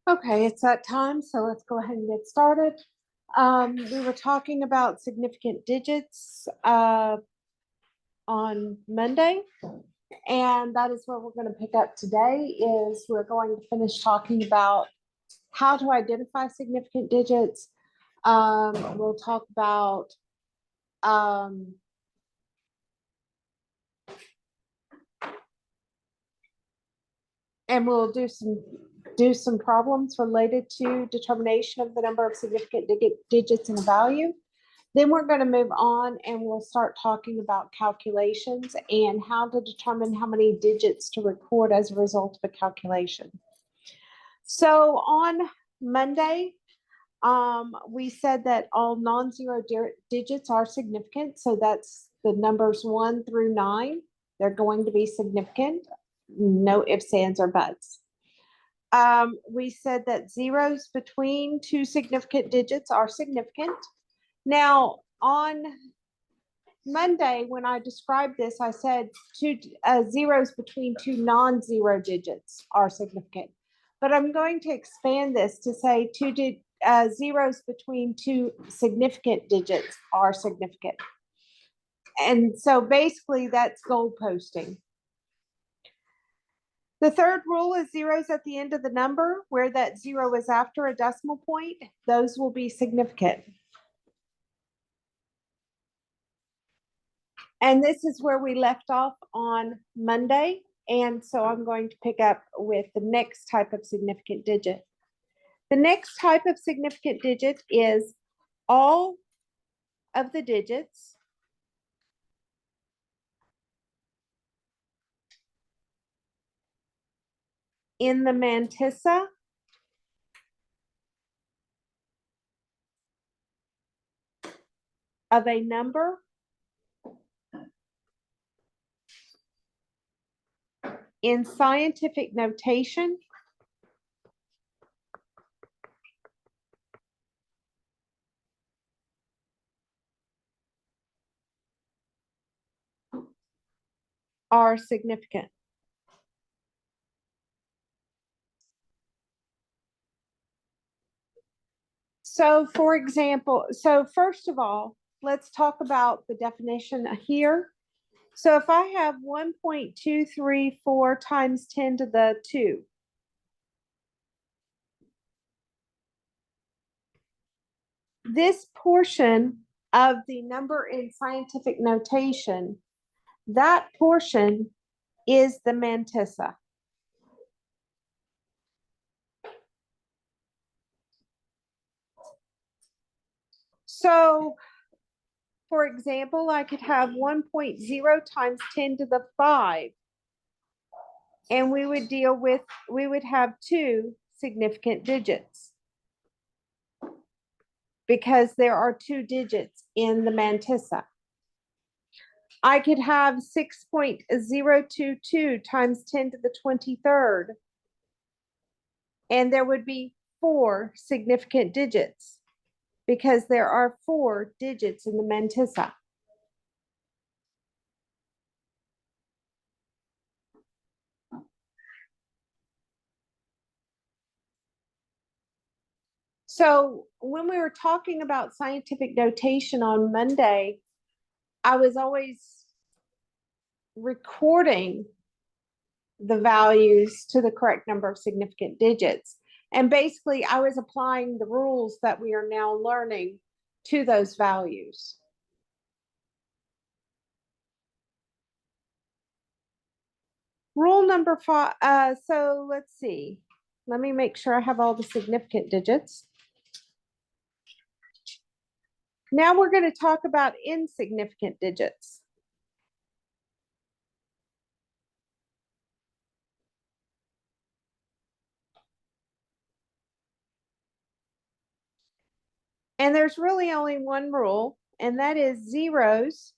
Okay, it's that time, so let's go ahead and get started. We were talking about significant digits on Monday, and that is what we're going to pick up today. Is we're going to finish talking about how to identify significant digits. We'll talk about and we'll do some problems related to determination of the number of significant digits in a value. Then we're going to move on and we'll start talking about calculations and how to determine how many digits to record as a result of a calculation. So on Monday, we said that all non-zero digits are significant. So that's the numbers 1 through 9. They're going to be significant. No ifs, ands, or buts. We said that zeros between two significant digits are significant. Now, on Monday, when I described this, I said two zeros between two non-zero digits are significant. But I'm going to expand this to say zeros between two significant digits are significant. And so basically that's goalposting. The third rule is zeros at the end of the number, where that zero is after a decimal point, those will be significant. And this is where we left off on Monday. And so I'm going to pick up with the next type of significant digit. The next type of significant digit is all of the digits in the mantissa of a number in scientific notation are significant. So for example, first of all, let's talk about the definition here. So if I have 1.234 times 10 to the 2, this portion of the number in scientific notation, that portion is the mantissa. So, for example, I could have 1.0 times 10 to the 5. And we would have two significant digits because there are two digits in the mantissa. I could have 6.022 times 10 to the 23rd. And there would be four significant digits because there are four digits in the mantissa. So when we were talking about scientific notation on Monday, I was always recording the values to the correct number of significant digits. And basically, I was applying the rules that we are now learning to those values. Rule number 5, so let's see. Let me make sure I have all the significant digits. Now we're going to talk about insignificant digits. And there's really only one rule, and that is zeros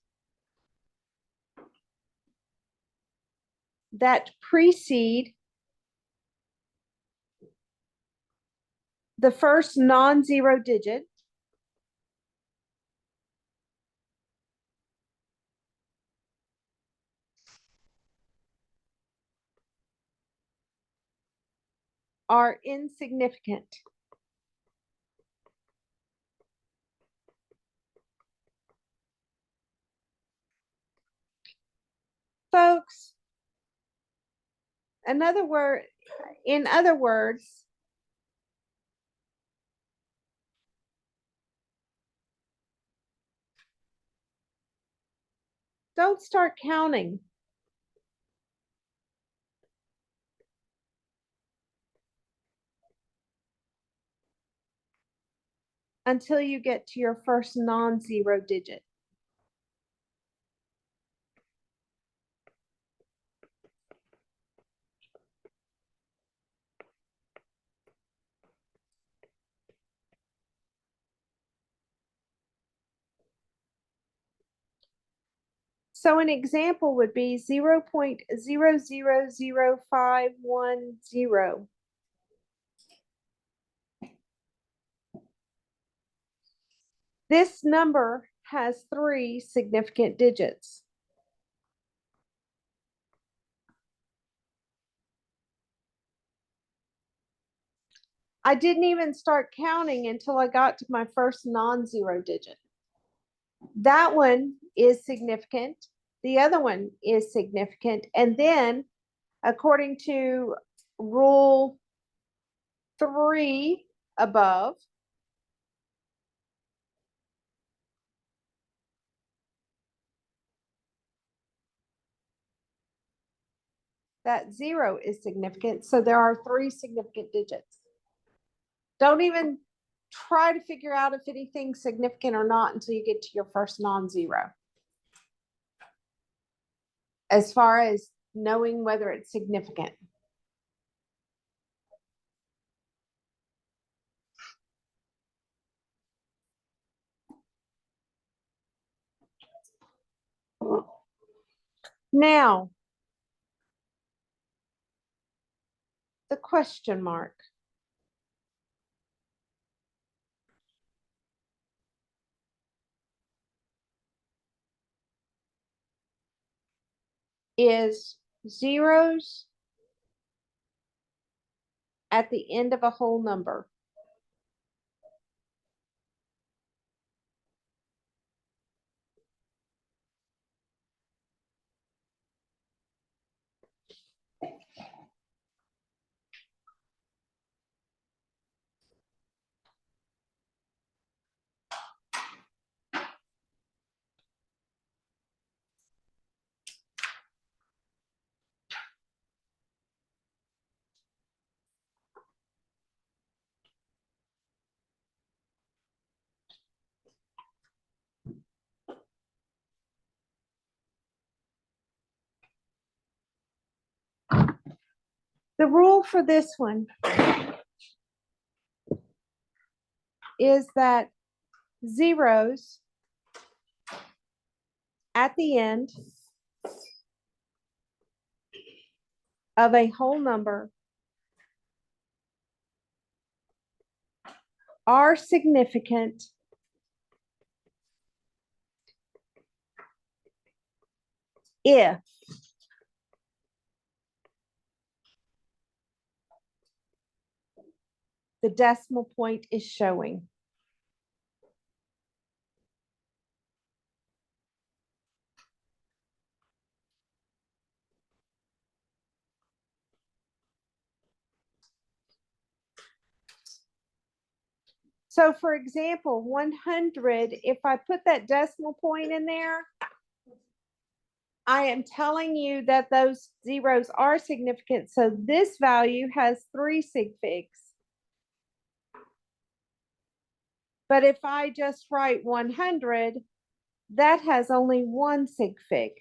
that precede the first non-zero digit are insignificant. Folks, in other words, don't start counting until you get to your first non-zero digit. So an example would be 0.000510. This number has three significant digits. I didn't even start counting until I got to my first non-zero digit. That one is significant. The other one is significant. And then, according to rule 3 above, that 0 is significant. So there are three significant digits. Don't even try to figure out if anything's significant or not until you get to your first non-zero. As far as knowing whether it's significant. Now, the question mark. Is zeros at the end of a whole number. The rule for this one is that zeros at the end of a whole number are significant if the decimal point is showing. So for example, 100, if I put that decimal point in there, I am telling you that those zeros are significant. So this value has 3 sig figs. But if I just write 100, that has only 1 sig fig.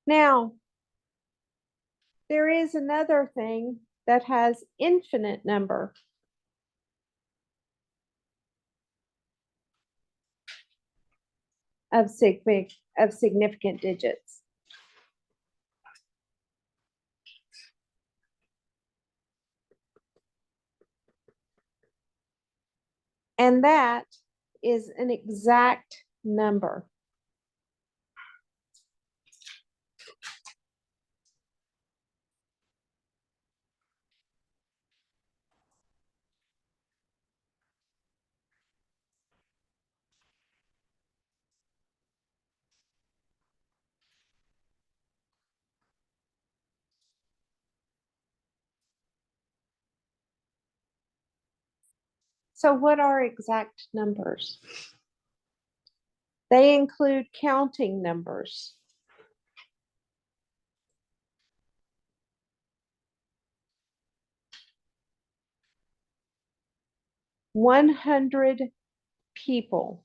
Now, there is another thing that has infinite number. Of significant digits. And that is an exact number. So what are exact numbers? They include counting numbers. "100 people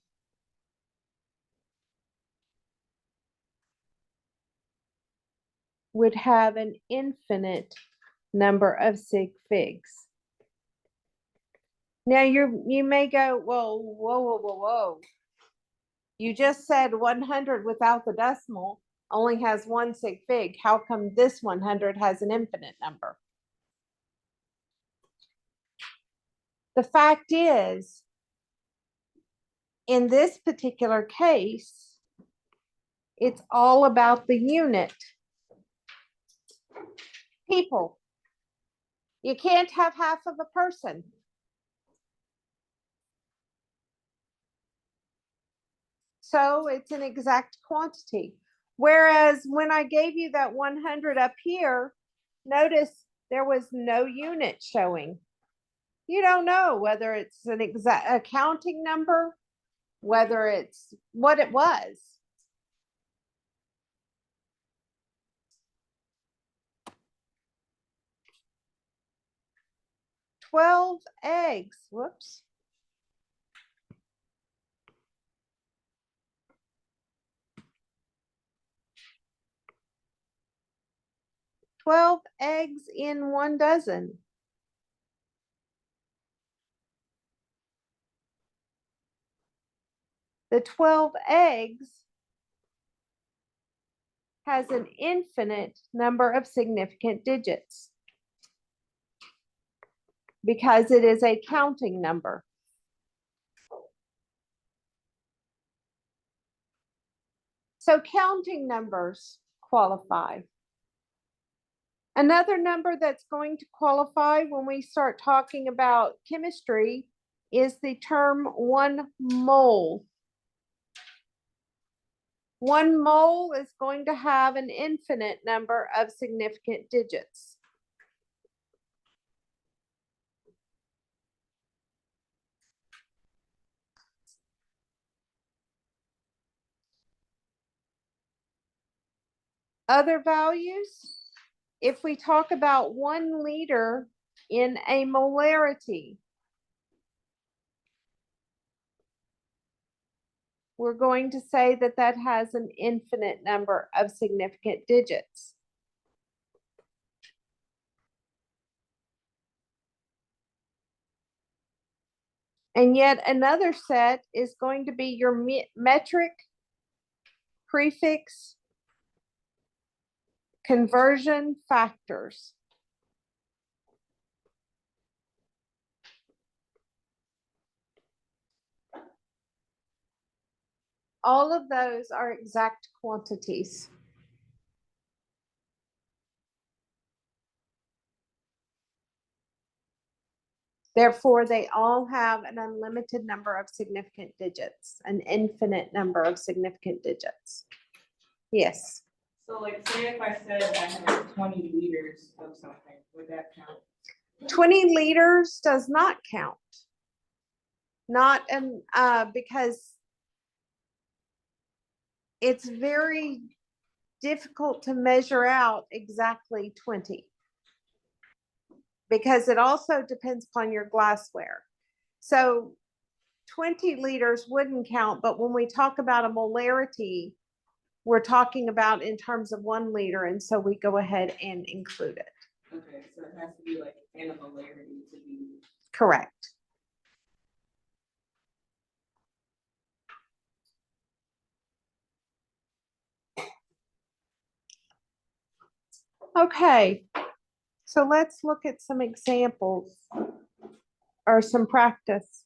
would have an infinite number of sig figs." Now you may go, well, whoa. You just said 100 without the decimal only has 1 sig fig. How come this 100 has an infinite number? The fact is, in this particular case, it's all about the unit. People. You can't have half of a person. So it's an exact quantity. Whereas when I gave you that 100 up here, notice there was no unit showing. You don't know whether it's an exact accounting number, whether it's what it was. "12 eggs." Whoops. "12 eggs in 1 dozen." The 12 eggs has an infinite number of significant digits because it is a counting number. So counting numbers qualify. Another number that's going to qualify when we start talking about chemistry is the term 1 mole. 1 mole is going to have an infinite number of significant digits. Other values, if we talk about 1 liter in a molarity, we're going to say that that has an infinite number of significant digits. And yet another set is going to be your metric, prefix, conversion factors. All of those are exact quantities. Therefore, they all have an unlimited number of significant digits, an infinite number of significant digits. Yes. So like, say if I said I had 20 liters of something, would that count? 20 liters does not count. Not because it's very difficult to measure out exactly 20. Because it also depends upon your glassware. So 20 liters wouldn't count, but when we talk about a molarity, we're talking about in terms of 1 liter, and so we go ahead and include it. Okay, so it has to be like in a molarity to be. Correct. Okay, so let's look at some examples or some practice.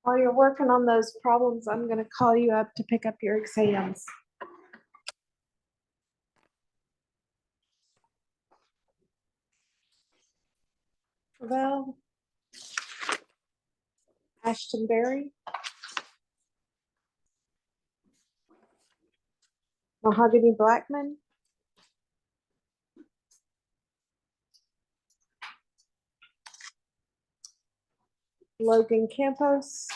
While you're working on those problems, I'm gonna call you up to pick up your exams. Well, Ashton Berry, Mahogany Blackman, Logan Campos,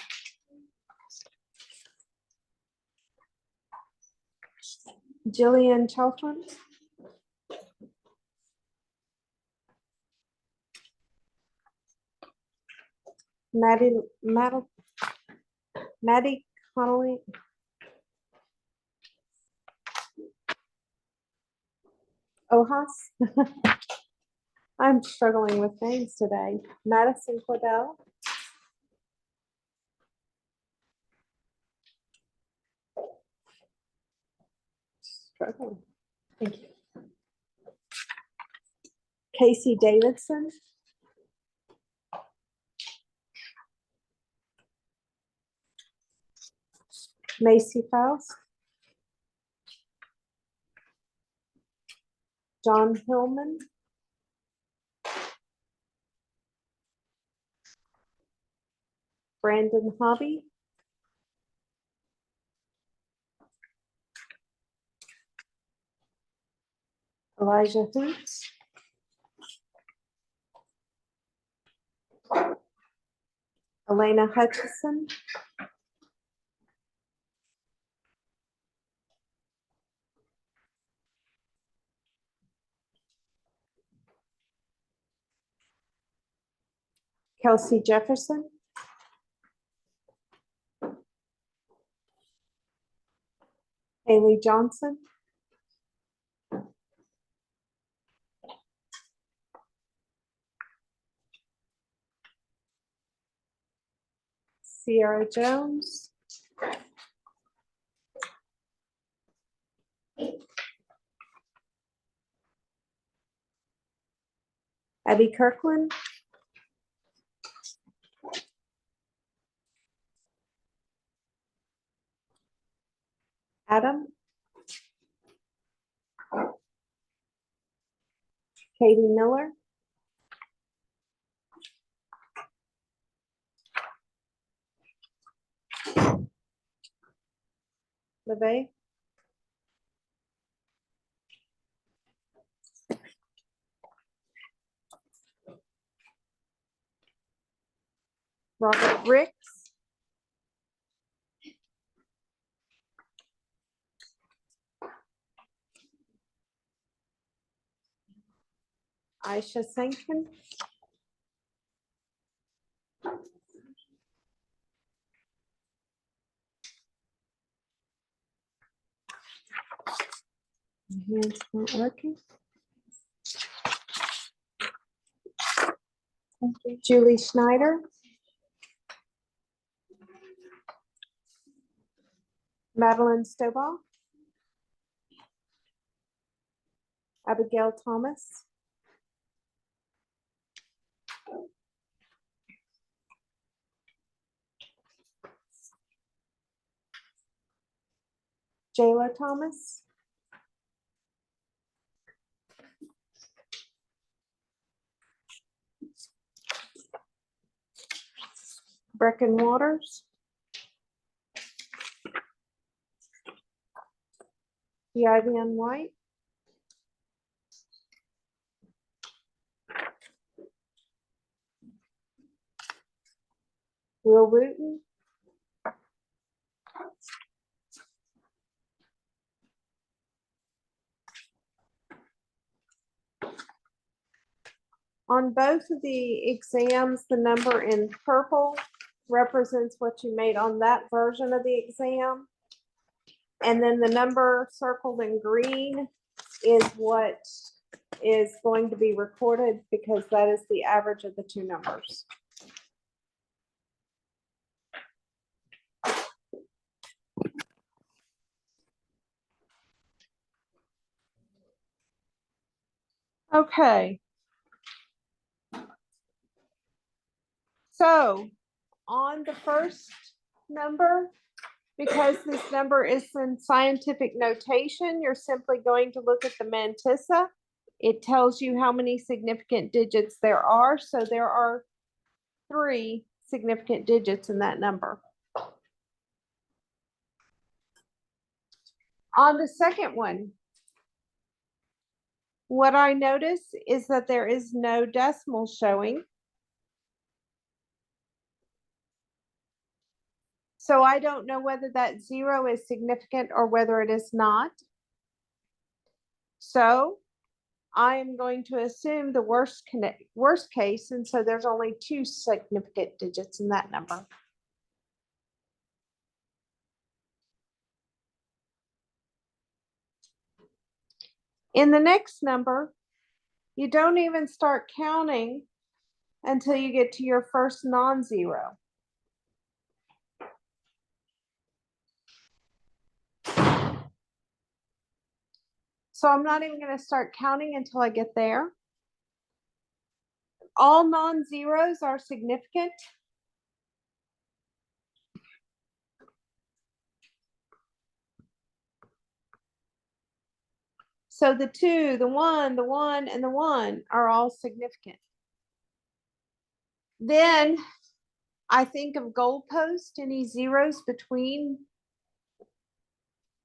Jillian Chalfant, Maddie Connolly, Ohas. I'm struggling with names today. Madison Cordell, struggling. Thank you. Casey Davidson, Macy Faust, John Hillman, Brandon Hobby, Elijah Hoots, Elena Hutchison, Kelsey Jefferson, Haley Johnson, Sierra Jones, Abby Kirkland, Adam, Katie Miller, LeVay, Robert Ricks, Aisha Sankin, my hand's not working. Julie Schneider, Madeline Stovall, Abigail Thomas, Jayla Thomas, Brecken Waters, Vivian White, Will Wooten, on both of the exams, the number in purple represents what you made on that version of the exam. And then the number circled in green is what is going to be recorded because that is the average of the two numbers. Okay. So on the first number, because this number is in scientific notation, you're simply going to look at the mantissa. It tells you how many significant digits there are. So there are 3 significant digits in that number. On the second one, what I notice is that there is no decimal showing. So I don't know whether that 0 is significant or whether it is not. So I am going to assume the worst case, and so there's only 2 significant digits in that number. In the next number, you don't even start counting until you get to your first non-zero. So I'm not even going to start counting until I get there. All non-zeros are significant. So the 2, the 1, the 1, and the 1 are all significant. Then I think of goalpost, any zeros between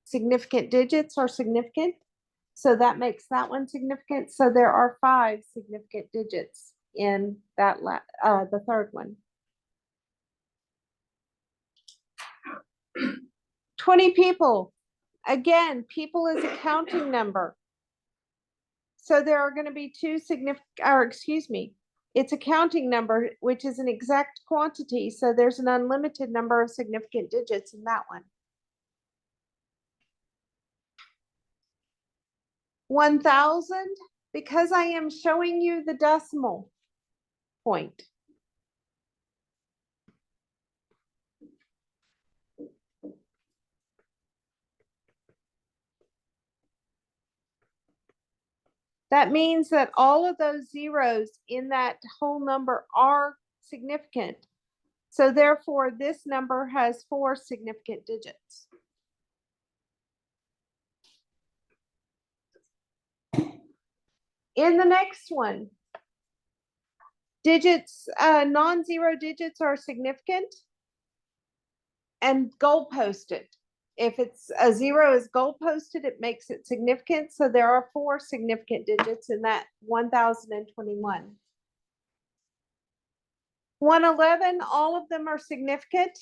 significant digits are significant. So that makes that one significant. So there are 5 significant digits in that the third one. 20 people. Again, people is a counting number. So there are going to be 2 significant, or excuse me, it's a counting number, which is an exact quantity. So there's an unlimited number of significant digits in that one. 1,000, because I am showing you the decimal point. That means that all of those zeros in that whole number are significant. So therefore, this number has 4 significant digits. In the next one, digits, non-zero digits are significant and goalposted. If it's a 0 is goalposted, it makes it significant. So there are 4 significant digits in that 1,021. 111, all of them are significant.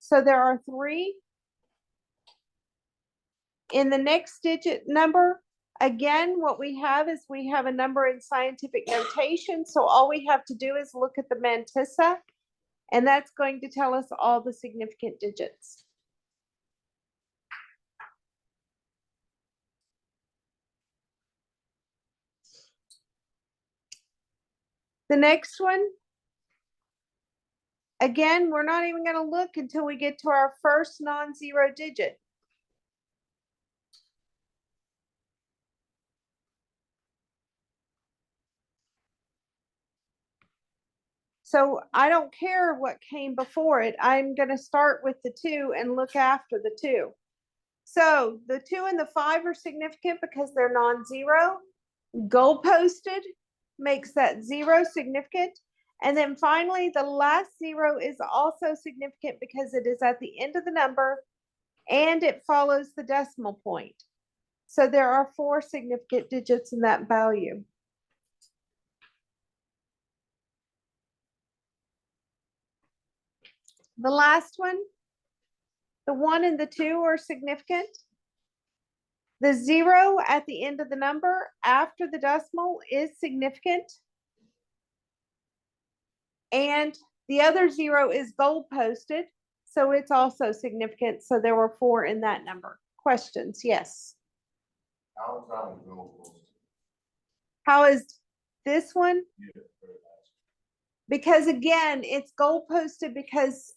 So there are 3. In the next digit number, again, what we have is we have a number in scientific notation. So all we have to do is look at the mantissa, and that's going to tell us all the significant digits. The next one, again, we're not even going to look until we get to our first non-zero digit. So I don't care what came before it. I'm going to start with the 2 and look after the 2. So the 2 and the 5 are significant because they're non-zero. Goalposted makes that 0 significant. And then finally, the last 0 is also significant because it is at the end of the number and it follows the decimal point. So there are 4 significant digits in that value. The last one, the 1 and the 2 are significant. The 0 at the end of the number after the decimal is significant. And the other 0 is goalposted, so it's also significant. So there were 4 in that number. Questions? Yes. How is that one goalpost? How is this one? Yeah, very nice. Because again, it's goalposted because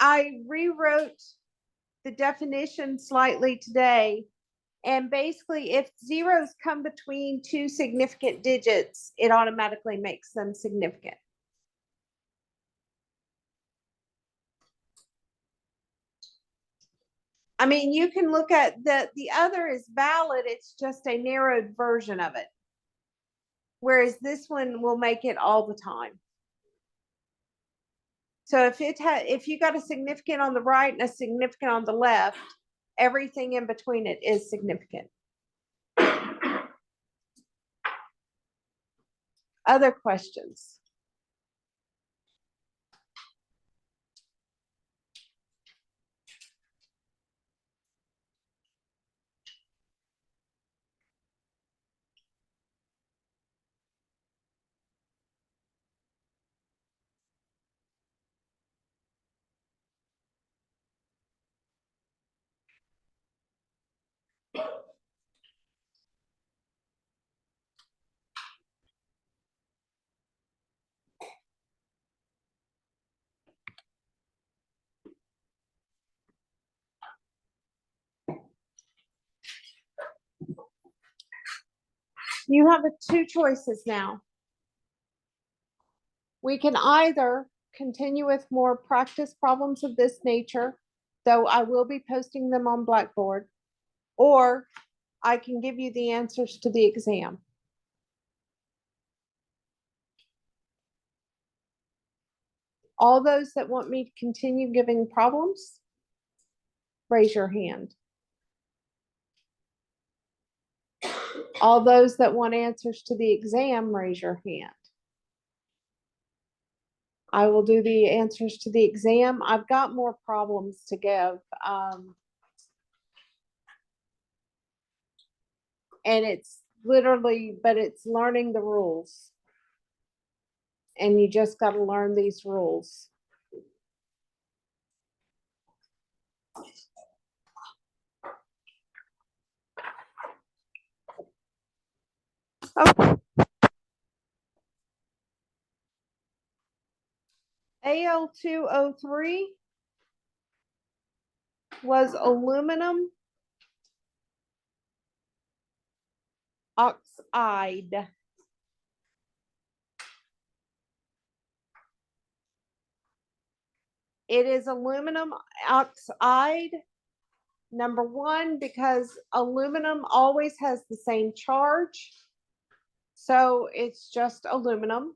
I rewrote the definition slightly today. And basically, if zeros come between 2 significant digits, it automatically makes them significant. I mean, you can look at the other is valid, it's just a narrowed version of it. Whereas this one will make it all the time. So if you got a significant on the right and a significant on the left, everything in between it is significant. Other questions? You have two choices now. We can either continue with more practice problems of this nature, though I will be posting them on Blackboard, or I can give you the answers to the exam. All those that want me to continue giving problems, raise your hand. All those that want answers to the exam, raise your hand. I will do the answers to the exam. I've got more problems to give. And it's literally, but it's learning the rules. And you just got to learn these rules. Okay. Al2O3 was aluminum oxide. It is aluminum oxide, number one, because aluminum always has the same charge. So it's just aluminum.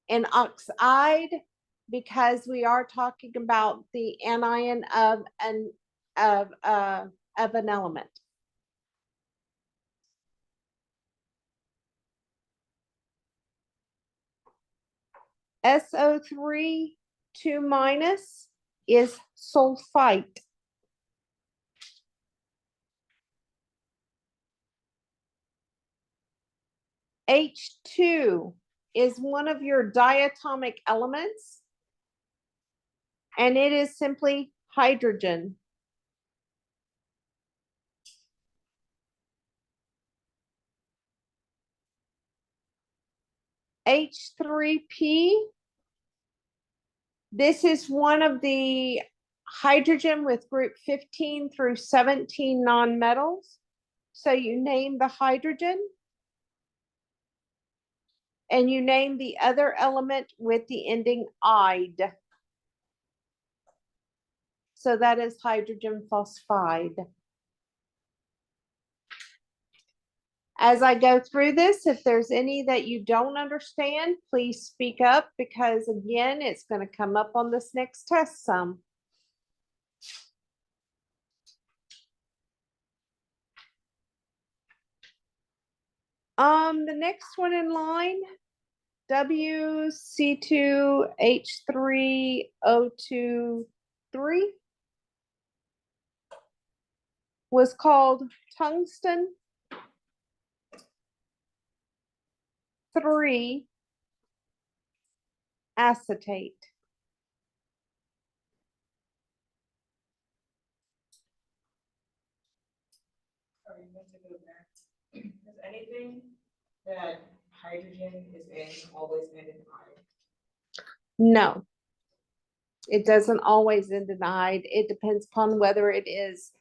And oxide, because we are talking about the anion of an element. SO3 2- is sulfite. H2 is one of your diatomic elements, and it is simply hydrogen. H3P, this is one of the hydrogen with group 15 through 17 nonmetals. So you name the hydrogen and you name the other element with the ending "ide." So that is hydrogen phosphide. As I go through this, if there's any that you don't understand, please speak up, because again, it's going to come up on this next test some. The next one in line, WC2H3O23 was called tungsten 3 acetate. Sorry, you have to go back. Is anything that hydrogen is in always end in I? No, it doesn't always end in ide. It depends upon whether it is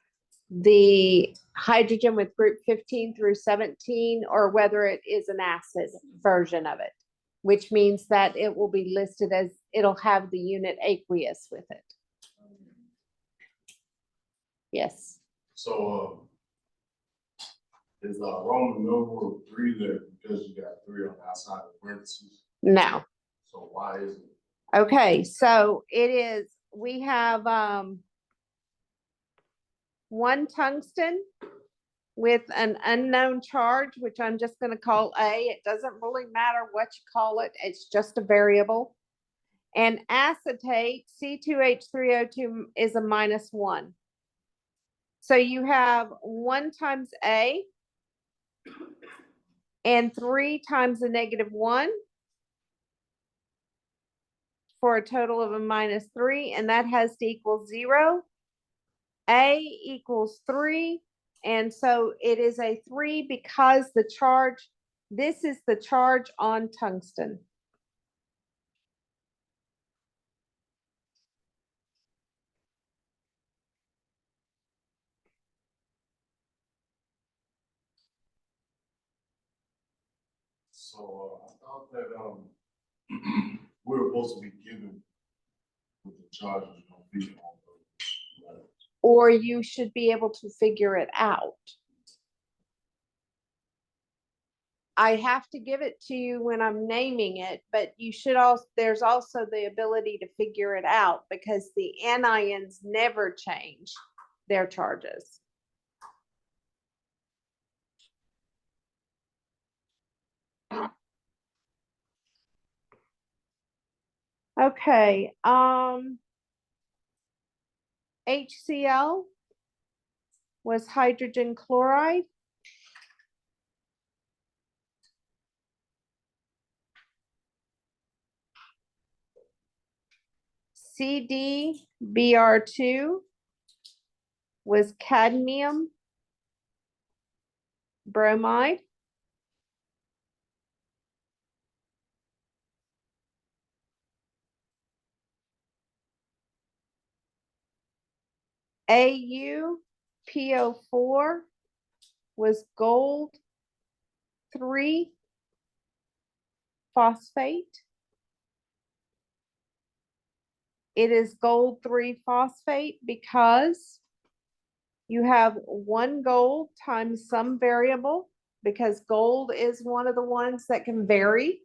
the hydrogen with group 15 through 17 or whether it is an acid version of it, which means that it will be listed as, it'll have the unit aqueous with it. Yes. So, is Roman numeral 3 there because you got 3 on the outside of parentheses? No. So why is it? Okay, so it is, we have, one tungsten with an unknown charge, which I'm just gonna call A. It doesn't really matter what you call it. It's just a variable. And acetate, C2H3O2 is a -1. So you have 1 times A and 3 times the -1 for a total of a -3, and that has to equal 0. A equals 3, and so it is a 3 because the charge, this is the charge on tungsten. So, I thought that, we were supposed to be given what the charge was gonna be on those letters. Or you should be able to figure it out. I have to give it to you when I'm naming it, but you should also, there's also the ability to figure it out because the anions never change their charges. Okay, HCl was hydrogen chloride. CdBr2 was cadmium bromide. AuPO4 was gold 3 phosphate. It is gold 3 phosphate because you have 1 gold times some variable, because gold is one of the ones that can vary.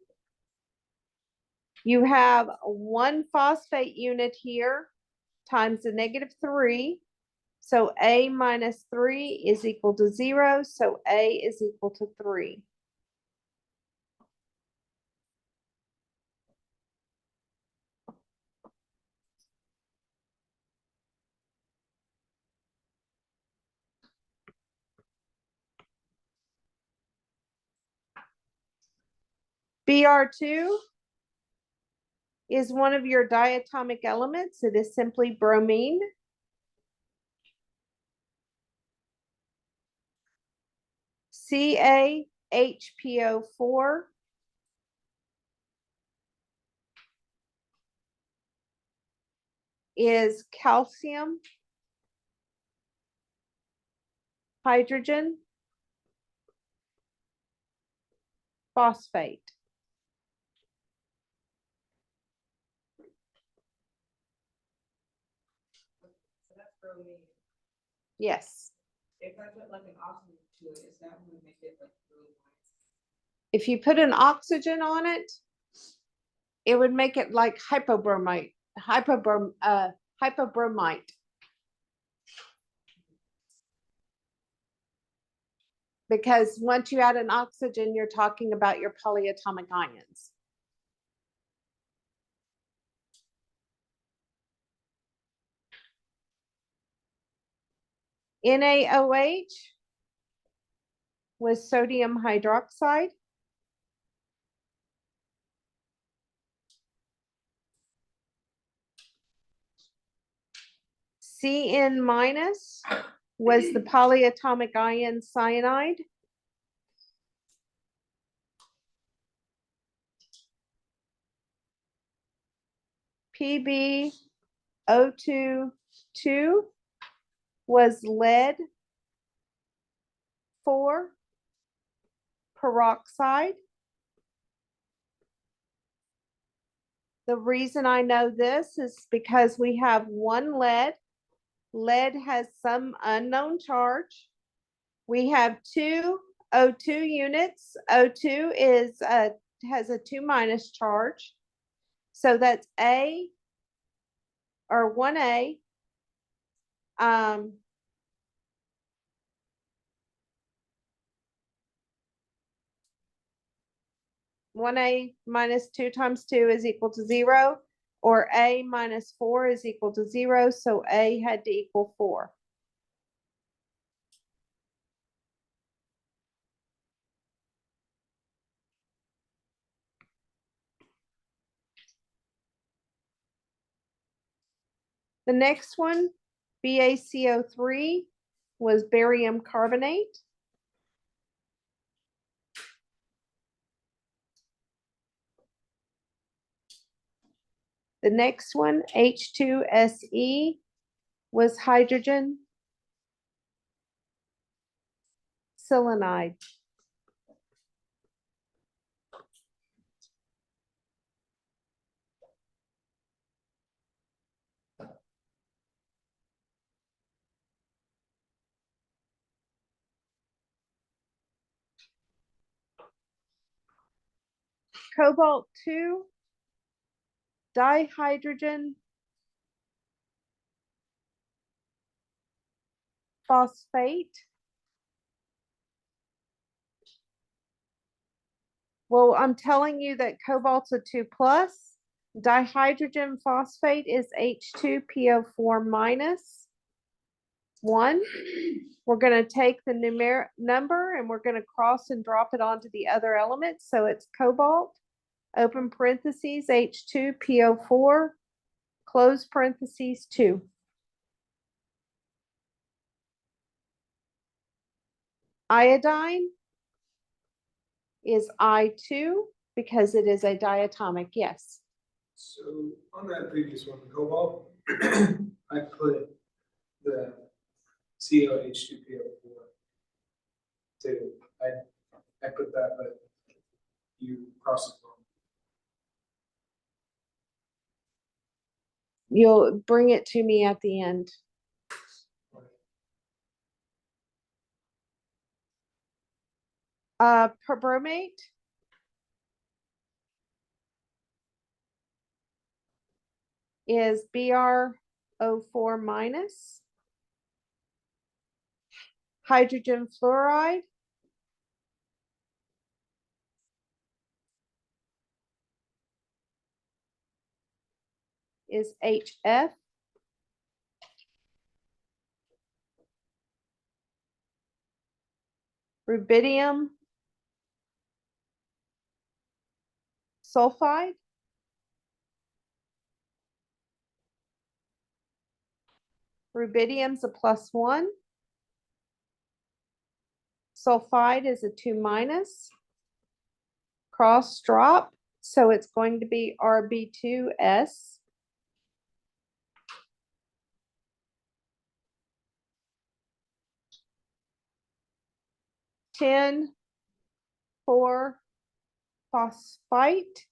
You have 1 phosphate unit here times the -3. So A minus 3 is equal to 0. So A is equal to 3. Br2 is one of your diatomic elements. It is simply bromine. CaHPO4 is calcium, hydrogen, phosphate. So that's bromine. Yes. If I put like an oxygen to it, is that gonna make it like really nice? If you put an oxygen on it, it would make it like hypobromite, hypobromite. Because once you add an oxygen, you're talking about your polyatomic ions. NaOH was sodium hydroxide. Cn minus was the polyatomic ion cyanide. PbO2 was lead 4 peroxide. The reason I know this is because we have 1 lead, Lead has some unknown charge. We have two O2 units. O2 is, has a 2- charge. So that's A or 1A. 1A minus 2 times 2 is equal to 0, or A minus 4 is equal to 0, so A had to equal 4. The next one, BaCO3, was barium carbonate. The next one, H2SE, was hydrogen selenide. Cobalt 2, dihydrogen phosphate. Well, I'm telling you that cobalt's a 2+. Dihydrogen phosphate is H2PO4 minus 1. We're going to take the numeric number and we're going to cross and drop it onto the other elements. So it's cobalt, open parentheses, H2PO4, close parentheses, 2. Iodine is I2 because it is a diatomic, yes. So on that previous one, the cobalt, I put the COH2PO4 too. I put that, but you cross it wrong. You'll bring it to me at the end. Perbromate is BrO4 minus. Hydrogen fluoride is HF. Rubidium sulfide rubidium's a +1. Sulfide is a 2-. Cross drop, so it's going to be Rb2S. Tin 4 phosphite.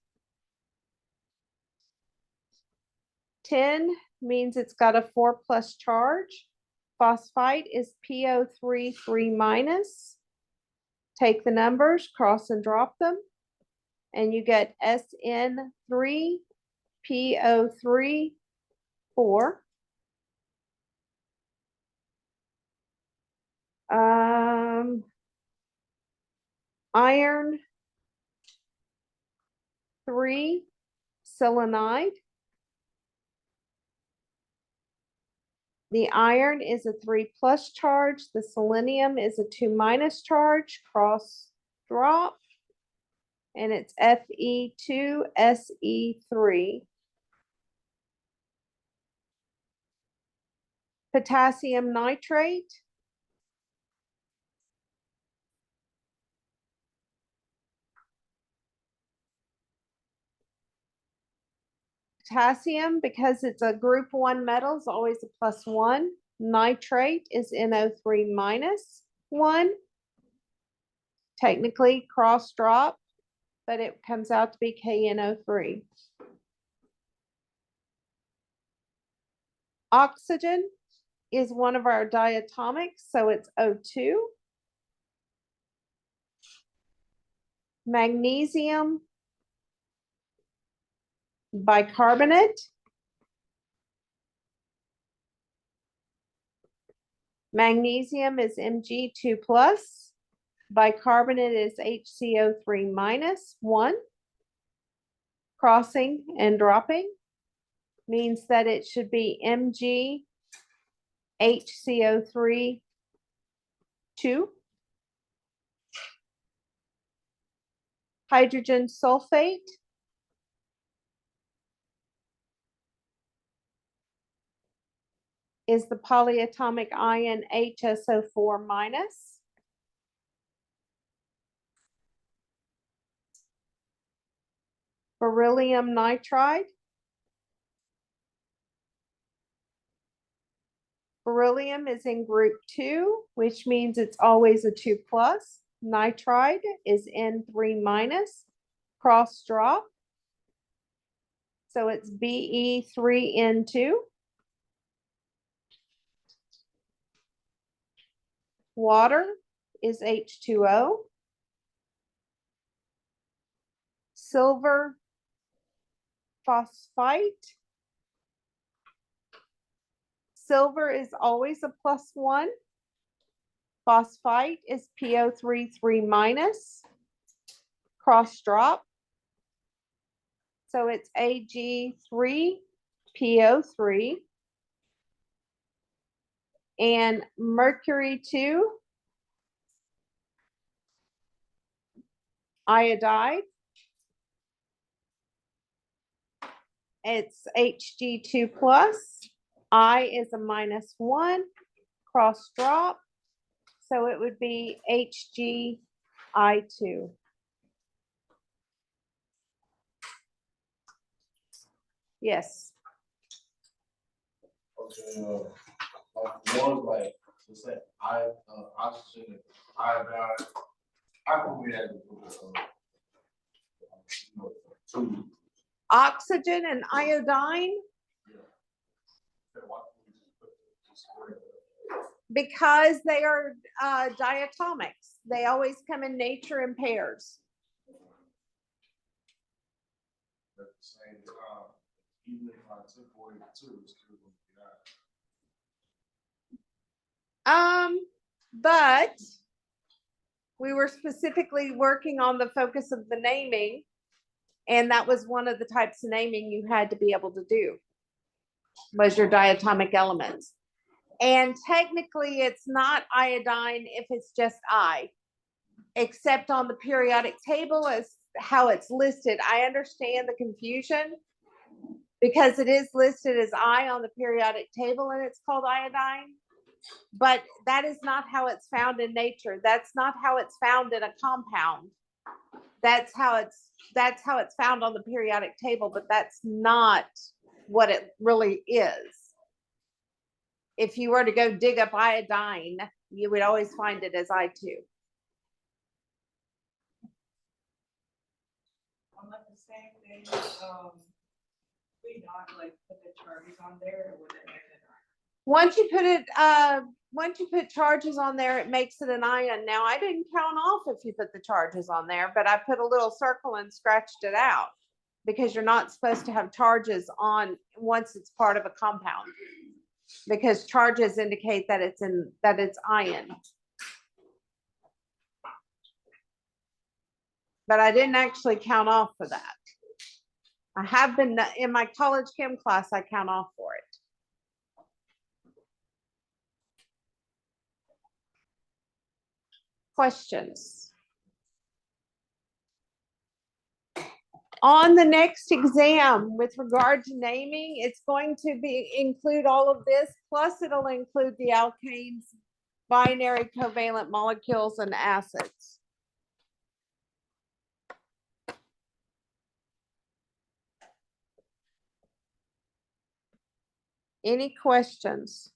Tin means it's got a 4+ charge. Phosphite is PO3 3-. Take the numbers, cross and drop them, and you get SN3 PO3 4. Iron 3 selenide. The iron is a 3+ charge. The selenium is a 2- charge. Cross drop. And it's Fe2Se3. Potassium nitrate. Potassium, because it's a group 1 metal, is always a +1. Nitrate is NO3 -1. Technically cross drop, but it comes out to be KNO3. Oxygen is one of our diatomics, so it's O2. Magnesium bicarbonate. Magnesium is Mg2 plus. Bicarbonate is HCO3 minus 1. Crossing and dropping means that it should be Mg HCO3 2. Hydrogen sulfate is the polyatomic ion HSO4 minus. Beryllium nitride. Beryllium is in group 2, which means it's always a 2 plus. Nitride is N3 minus, cross drop. So it's Be3N2. Water is H2O. Silver phosphite. Silver is always a +1. Phosphite is PO3 3 minus, cross drop. So it's Ag3PO3. And mercury 2, iodide. It's Hg2 plus. I is a -1, cross drop. So it would be HgI2. Yes. Okay, one like, let's say, oxygen, and iodine, how come we had to put two? Oxygen and iodine, Why can't we just put just one? because they are diatomics. They always come in nature in pairs. At the same time, even if I took away the two, it's still gonna be that. But we were specifically working on the focus of the naming, and that was one of the types of naming you had to be able to do, was your diatomic elements. And technically, it's not iodine if it's just I, except on the periodic table as how it's listed. I understand the confusion because it is listed as I on the periodic table and it's called iodine. But that is not how it's found in nature. That's not how it's found in a compound. That's how it's found on the periodic table, but that's not what it really is. If you were to go dig up iodine, you would always find it as I2. On like the same thing, we not like put the charges on there, or would it make it? Once you put charges on there, it makes it an ion. Now, I didn't count off if you put the charges on there, but I put a little circle and scratched it out because you're not supposed to have charges on once it's part of a compound, because charges indicate that it's ion. But I didn't actually count off for that. I have been in my college chem class, I count off for it. Questions? On the next exam, with regard to naming, it's going to include all of this, plus it'll include the alkanes, binary covalent molecules, and acids. Any questions?